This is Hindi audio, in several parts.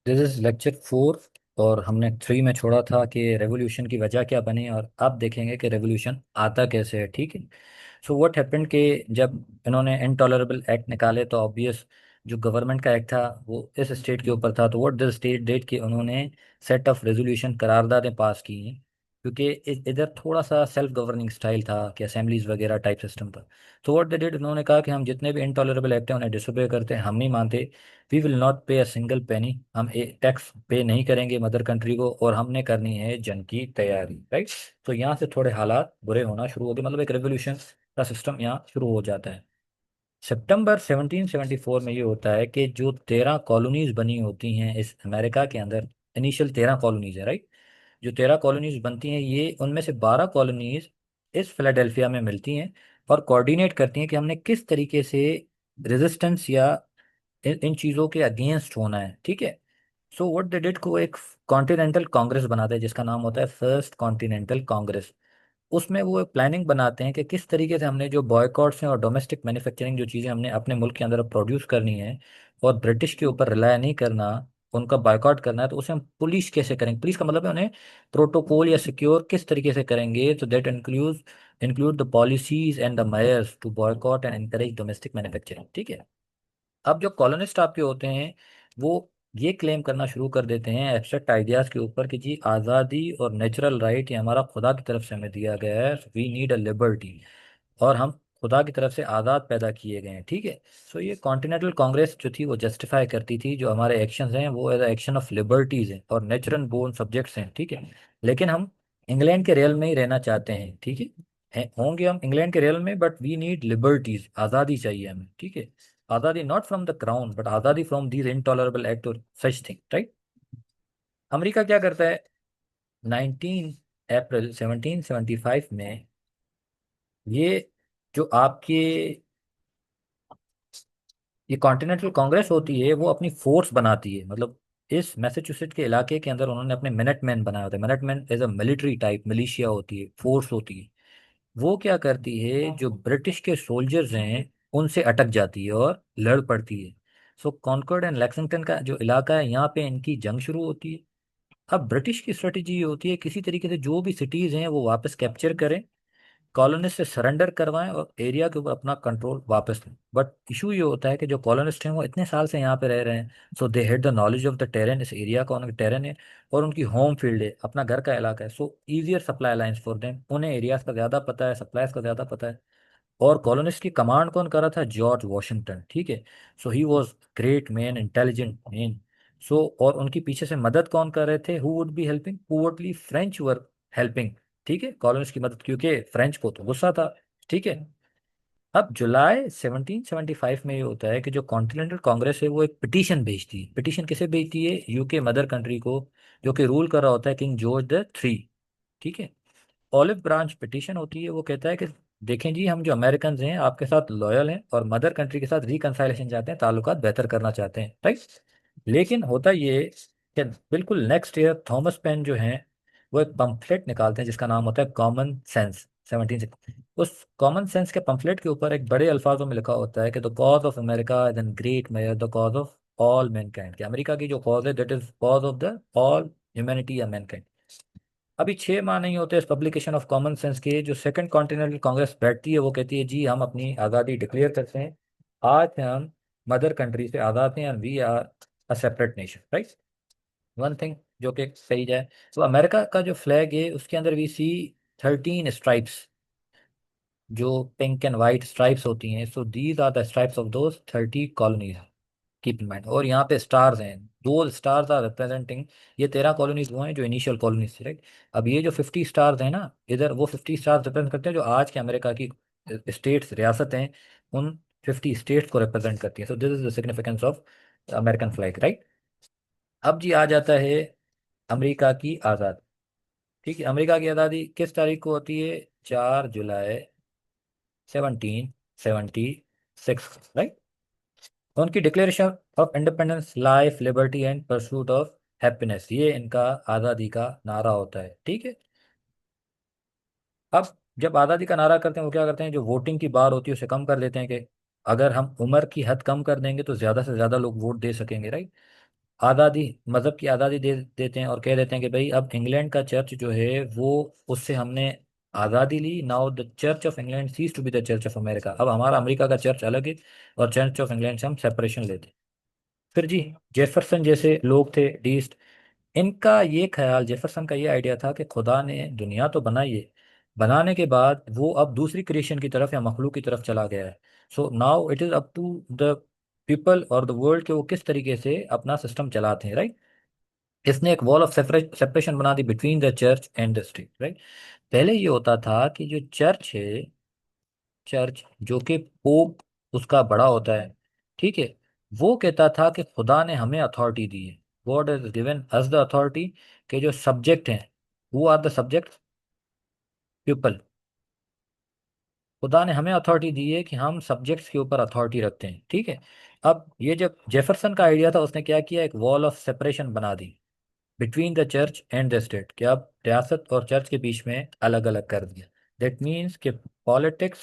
This is lecture 4। और हमने 3 में छोड़ा था कि रेवोल्यूशन की वजह क्या बनी, और अब देखेंगे कि रेवोल्यूशन आता कैसे है। ठीक है। सो व्हाट हैपेंड कि जब इन्होंने इनटॉलरेबल एक्ट निकाले तो ऑब्वियस जो गवर्नमेंट का एक्ट था वो इस स्टेट के ऊपर था। तो व्हाट द स्टेट डेट कि उन्होंने सेट ऑफ रेजोल्यूशन करारदादें पास की हैं, क्योंकि इधर थोड़ा सा सेल्फ गवर्निंग स्टाइल था कि असेंबलीज वगैरह टाइप सिस्टम था। तो व्हाट द डेट उन्होंने कहा कि हम जितने भी इनटॉलरेबल एक्ट हैं उन्हें डिसोबे करते हैं, हम नहीं मानते। वी विल नॉट पे अ सिंगल पेनी, हम टैक्स पे नहीं करेंगे मदर कंट्री को, और हमने करनी है जंग की तैयारी। राइट। तो यहाँ से थोड़े हालात बुरे होना शुरू हो गए, मतलब एक रेवोल्यूशन का सिस्टम यहाँ शुरू हो जाता है। सितंबर 1774 में ये होता है कि जो 13 कॉलोनीज बनी होती हैं इस अमेरिका के अंदर, इनिशियल 13 कॉलोनीज है, राइट। जो 13 कॉलोनीज बनती हैं, ये उनमें से 12 कॉलोनीज इस फिलाडेल्फिया में मिलती हैं और कोऑर्डिनेट करती हैं कि हमने किस तरीके से रेजिस्टेंस या इन चीज़ों के अगेंस्ट होना है। ठीक है। सो व्हाट दे डिड को एक कॉन्टिनेंटल कांग्रेस बनाता है जिसका नाम होता है फर्स्ट कॉन्टिनेंटल कांग्रेस। उसमें वो एक प्लानिंग बनाते हैं कि किस तरीके से हमने जो बॉयकॉट्स हैं और डोमेस्टिक मैन्युफैक्चरिंग जो चीज़ें हमने अपने मुल्क के अंदर प्रोड्यूस करनी है और ब्रिटिश के ऊपर रिलाय नहीं करना, उनका बायकॉट करना है, तो उसे हम पुलिस कैसे करेंगे। पुलिस का मतलब है उन्हें प्रोटोकॉल या सिक्योर किस तरीके से करेंगे। तो that include the policies and the measures to boycott and encourage domestic manufacturing. ठीक है। अब जो कॉलोनिस्ट आपके होते हैं वो ये क्लेम करना शुरू कर देते हैं एब्स्ट्रैक्ट आइडियाज के ऊपर कि जी आज़ादी और नेचुरल राइट ये हमारा खुदा की तरफ से हमें दिया गया है, वी नीड अ लिबर्टी, और हम खुदा की तरफ से आज़ाद पैदा किए गए हैं। ठीक है। सो ये कॉन्टिनेंटल कांग्रेस जो थी वो जस्टिफाई करती थी जो हमारे एक्शंस हैं वो एज एक्शन ऑफ लिबर्टीज हैं और नेचुरल बोर्न सब्जेक्ट्स हैं। ठीक है। लेकिन हम इंग्लैंड के रियल में ही रहना चाहते हैं। ठीक है। होंगे हम इंग्लैंड के रियल में, बट वी नीड लिबर्टीज, आज़ादी चाहिए हमें। ठीक है। आज़ादी not from the crown but आज़ादी फ्रॉम दीज इनटॉलरेबल एक्ट और सच थिंग। राइट। अमेरिका क्या करता है, 19 अप्रैल 1775 में ये जो आपके ये कॉन्टिनेंटल कांग्रेस होती है वो अपनी फोर्स बनाती है, मतलब इस मैसेच्यूसेट के इलाके के अंदर उन्होंने अपने मिनटमैन बनाए होते हैं। Minuteman as a military type militia होती है, फोर्स होती है। वो क्या करती है, जो ब्रिटिश के सोल्जर्स हैं उनसे अटक जाती है और लड़ पड़ती है। सो कॉन्कॉर्ड एंड लेक्सिंगटन का जो इलाका है यहाँ पे इनकी जंग शुरू होती है। अब ब्रिटिश की स्ट्रेटेजी ये होती है किसी तरीके से जो भी सिटीज हैं वो वापस कैप्चर करें, कॉलोनिस्ट से सरेंडर करवाएं और एरिया के ऊपर अपना कंट्रोल वापस लें। बट इशू ये होता है कि जो कॉलोनिस्ट हैं वो इतने साल से यहाँ पे रह रहे हैं, so they had the knowledge of the terrain, इस एरिया का उनका टेरेन है और उनकी होम फील्ड है, अपना घर का इलाका है। So easier supply lines for them, उन्हें एरियाज का ज़्यादा पता है, सप्लाईज का ज़्यादा पता है। और कॉलोनिस्ट की कमांड कौन कर रहा था, जॉर्ज वॉशिंगटन। ठीक है। So he was great man, intelligent man. So और उनकी पीछे से मदद कौन कर रहे थे, who would be helping, partly French were helping. ठीक है। कॉलोनिस्ट की मदद, क्योंकि फ्रेंच को तो गुस्सा था। ठीक है। अब जुलाई 1775 में ये होता है कि जो कॉन्टिनेंटल कांग्रेस है वो एक पिटीशन भेजती है। पिटीशन किसे भेजती है, यूके मदर कंट्री को, जो कि रूल कर रहा होता है किंग जॉर्ज 3। ठीक है। ऑलिव ब्रांच पिटीशन होती है, वो कहता है कि देखें जी, हम जो अमेरिकन हैं आपके साथ लॉयल हैं और मदर कंट्री के साथ रिकनसाइलेशन चाहते हैं, ताल्लुकात बेहतर करना चाहते हैं। राइट। लेकिन होता ये कि बिल्कुल नेक्स्ट ईयर थॉमस पेन जो हैं वो एक पंफलेट निकालते हैं जिसका नाम होता है कॉमन सेंस 17। उस कॉमन सेंस के पंफलेट के ऊपर एक बड़े अल्फाजों में लिखा होता है कि the cause of America is an great mayor, the cause of all Mankind, कि अमेरिका की जो कॉज है that is cause of the all humanity या मैनकाइंड। अभी 6 माह नहीं होते इस पब्लिकेशन ऑफ कॉमन सेंस के, जो सेकंड कॉन्टिनेंटल कांग्रेस बैठती है वो कहती है जी हम अपनी आज़ादी डिक्लेयर करते हैं, आज हम मदर कंट्री से आज़ाद हैं, we are a separate nation. Right. One thing जो कि सही जाए, तो अमेरिका का जो फ्लैग है उसके अंदर वी सी 13 स्ट्राइप्स, जो पिंक एंड वाइट स्ट्राइप्स होती हैं। So these are the stripes of those 30 colonies, keep in mind. और यहाँ पे स्टार्स हैं, दो स्टार्स आर रिप्रेजेंटिंग, ये 13 कॉलोनीज वो हैं जो इनिशियल कॉलोनीज थी। राइट। अब ये जो 50 स्टार्स हैं ना इधर, वो 50 स्टार्स रिप्रेजेंट करते हैं जो आज के अमेरिका की स्टेट्स, रियासत हैं, उन 50 स्टेट्स को रिप्रेजेंट करती हैं। So this is the significance of American flag. Right. अब जी आ जाता है अमेरिका की आज़ादी। ठीक है। अमेरिका की आज़ादी किस तारीख को होती है, 4 जुलाई 1776। राइट। उनकी declaration of independence, life, liberty and pursuit of happiness, ये इनका आज़ादी का नारा होता है। ठीक है। अब जब आज़ादी का नारा करते हैं वो क्या करते हैं, जो वोटिंग की बार होती है उसे कम कर देते हैं कि अगर हम उम्र की हद कम कर देंगे तो ज़्यादा से ज़्यादा लोग वोट दे सकेंगे। राइट। आज़ादी, मज़हब की आज़ादी दे देते हैं और कह देते हैं कि भाई अब इंग्लैंड का चर्च जो है वो, उससे हमने आज़ादी ली। Now the church of England cease to be the church of America. अब हमारा अमेरिका का चर्च अलग है और चर्च ऑफ इंग्लैंड से हम सेपरेशन लेते हैं। फिर जी, जेफरसन जैसे लोग थे डीस्ट, इनका ये ख्याल, जेफरसन का ये आइडिया था कि खुदा ने दुनिया तो बनाई है, बनाने के बाद वो अब दूसरी क्रिएशन की तरफ या मखलूक की तरफ चला गया है। So now it is up to the people और द वर्ल्ड के वो किस तरीके से अपना सिस्टम चलाते हैं, राइट। इसने एक वॉल ऑफ सेपरेशन बना दी between the church and the state, right. पहले ये होता था कि जो चर्च है, चर्च जो कि पोप उसका बड़ा होता है, ठीक है, वो कहता था कि खुदा ने हमें अथॉरिटी दी है, God has given us the authority, के जो सब्जेक्ट हैं, who are the subject, people. खुदा ने हमें अथॉरिटी दी है कि हम सब्जेक्ट्स के ऊपर अथॉरिटी रखते हैं, ठीक है। अब ये जब जेफरसन का आइडिया था, उसने क्या किया, एक वॉल ऑफ सेपरेशन बना दी between the church and the state, कि अब रियासत और चर्च के बीच में अलग अलग कर दिया। दैट मीन्स कि पॉलिटिक्स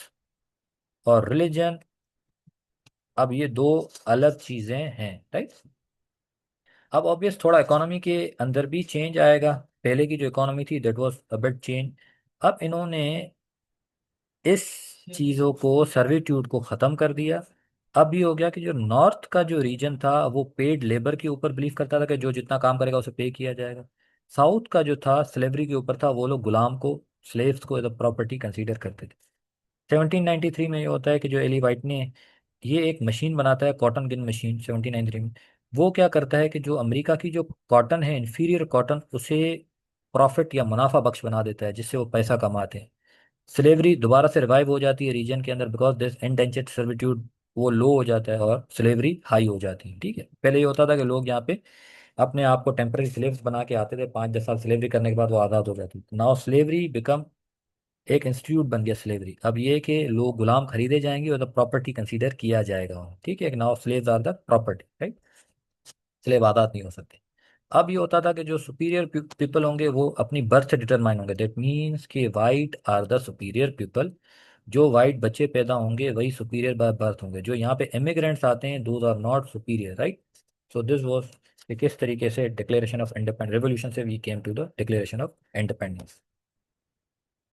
और रिलीजन, अब ये दो अलग चीजें हैं, राइट। अब ऑब्वियस थोड़ा इकोनॉमी के अंदर भी चेंज आएगा। पहले की जो इकोनॉमी थी that was a bit change. अब इन्होंने इस चीज़ों को, सर्विट्यूड को ख़त्म कर दिया। अब ये हो गया कि जो नॉर्थ का जो रीजन था वो पेड लेबर के ऊपर बिलीव करता था कि जो जितना काम करेगा उसे पे किया जाएगा। साउथ का जो था स्लेवरी के ऊपर था, वो लोग गुलाम को, स्लेव्स को एज अ प्रॉपर्टी कंसीडर करते थे। 1793 में ये होता है कि जो एली वाइट ने ये एक मशीन बनाता है, कॉटन गिन मशीन, 1793 में। वो क्या करता है कि जो अमेरिका की जो कॉटन है, इंफीरियर कॉटन, उसे प्रॉफिट या मुनाफा बख्श बना देता है, जिससे वो पैसा कमाते हैं। स्लेवरी दोबारा से रिवाइव हो जाती है रीजन के अंदर, बिकॉज दिस इंडेंचर्ड सर्विट्यूड वो लो हो जाता है और स्लेवरी हाई हो जाती है, ठीक है। पहले ये होता था कि लोग यहाँ पे अपने आप को टेम्पररी स्लेव्स बना के आते थे, 5-10 साल स्लेवरी करने के बाद वो आज़ाद हो जाती थी। नाउ स्लेवरी बिकम एक इंस्टीट्यूट बन गया स्लेवरी। अब ये कि लोग गुलाम खरीदे जाएंगे और द प्रॉपर्टी कंसीडर किया जाएगा उन्हें, ठीक है। Now slaves are the property, right. Slave आज़ाद नहीं हो सकते। अब ये होता था कि जो सुपीरियर पीपल होंगे वो अपनी बर्थ से डिटरमाइन होंगे। दैट मीन्स कि white are the superior people. जो वाइट बच्चे पैदा होंगे वही सुपीरियर बाय बर्थ होंगे। जो यहाँ पे इमिग्रेंट्स आते हैं those are not superior, right. So this was किस तरीके से डिक्लेरेशन ऑफ इंडिपेंडेंस, रेवोल्यूशन से we came to the declaration of independence.